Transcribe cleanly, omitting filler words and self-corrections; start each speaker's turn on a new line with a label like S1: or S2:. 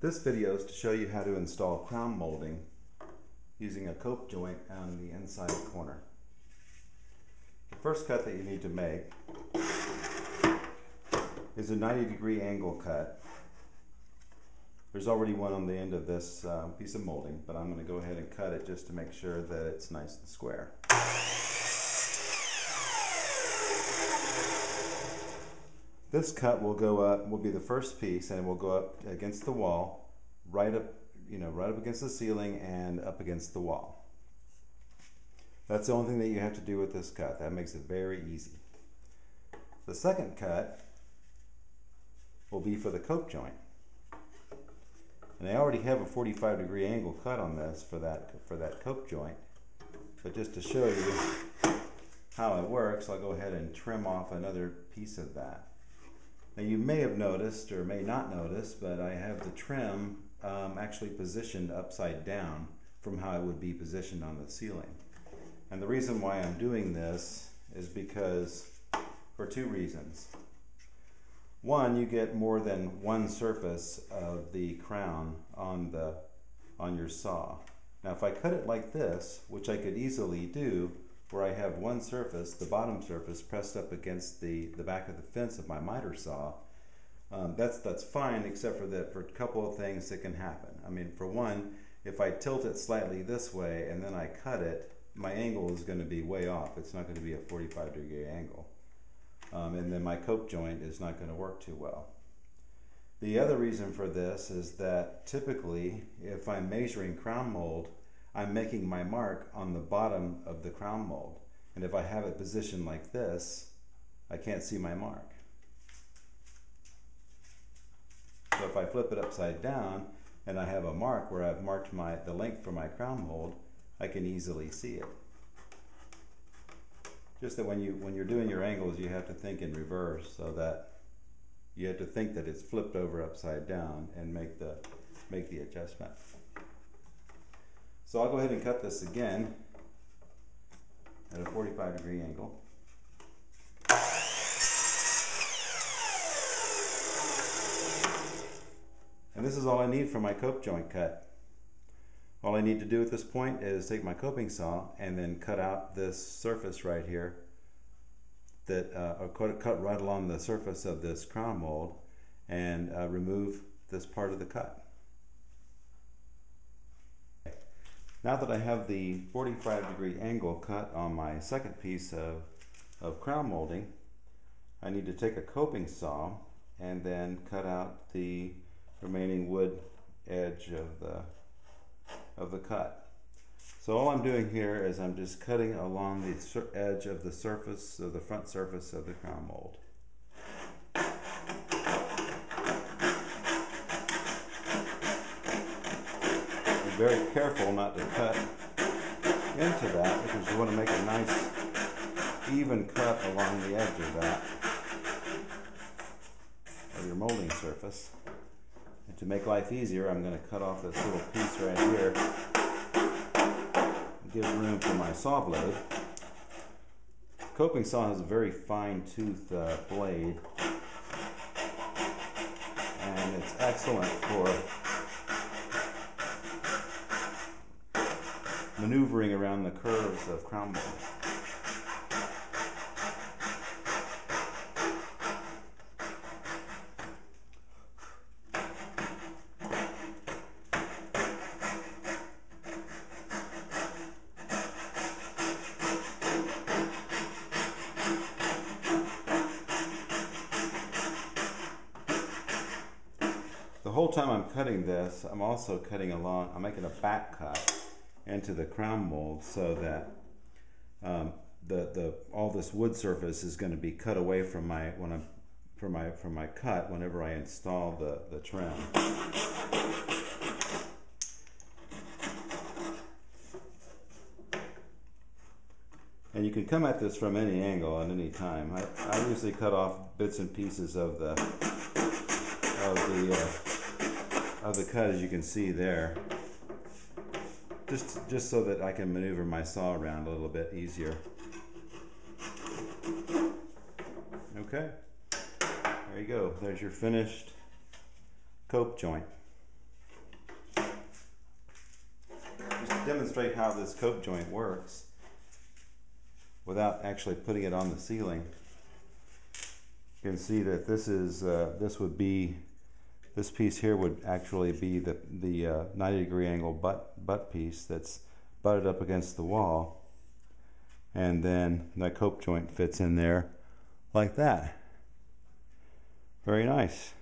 S1: This video is to show you how to install crown molding using a cope joint on the inside corner. The first cut that you need to make is a 90-degree angle cut. There's already one on the end of this piece of molding, but I'm going to go ahead and cut it just to make sure that it's nice and square. This cut will go up, will be the first piece, and it will go up against the wall, right up against the ceiling and up against the wall. That's the only thing that you have to do with this cut. That makes it very easy. The second cut will be for the cope joint. And I already have a 45-degree angle cut on this for that cope joint. But just to show you how it works, I'll go ahead and trim off another piece of that. Now you may have noticed, or may not notice, but I have the trim actually positioned upside down from how it would be positioned on the ceiling. And the reason why I'm doing this is because, for two reasons. One, you get more than one surface of the crown on your saw. Now if I cut it like this, which I could easily do, where I have one surface, the bottom surface, pressed up against the back of the fence of my miter saw, that's fine, except for that for a couple of things that can happen. I mean, for one, if I tilt it slightly this way and then I cut it, my angle is going to be way off. It's not going to be a 45-degree angle. And then my cope joint is not going to work too well. The other reason for this is that typically, if I'm measuring crown mold, I'm making my mark on the bottom of the crown mold. And if I have it positioned like this, I can't see my mark. So if I flip it upside down and I have a mark where I've marked the length for my crown mold, I can easily see it. Just that when you're doing your angles, you have to think in reverse, so that you have to think that it's flipped over upside down and make the adjustment. So I'll go ahead and cut this again at a 45-degree angle. And this is all I need for my cope joint cut. All I need to do at this point is take my coping saw and then cut out this surface right here, or cut right along the surface of this crown mold, and remove this part of the cut. Now that I have the 45-degree angle cut on my second piece of crown molding, I need to take a coping saw and then cut out the remaining wood edge of the cut. So all I'm doing here is I'm just cutting along the edge of the surface, of the front surface of the crown mold. Be very careful not to cut into that, because you want to make a nice even cut along the edge of that, of your molding surface. And to make life easier, I'm going to cut off this little piece right here and give room for my saw blade. Coping saw has a very fine-toothed blade, and it's excellent for maneuvering around the curves of crown mold. The whole time I'm cutting this, I'm also cutting along, I'm making a back cut into the crown mold, so that all this wood surface is going to be cut away from my cut whenever I install the trim. And you can come at this from any angle at any time. I usually cut off bits and pieces of the cut, as you can see there, just so that I can maneuver my saw around a little bit easier. Okay, there you go. There's your finished cope joint. demonstrate how this cope joint works without actually putting it on the ceiling. You can see that this is this piece here would actually be the 90-degree angle butt piece that's butted up against the wall, and then that cope joint fits in there like that. Very nice.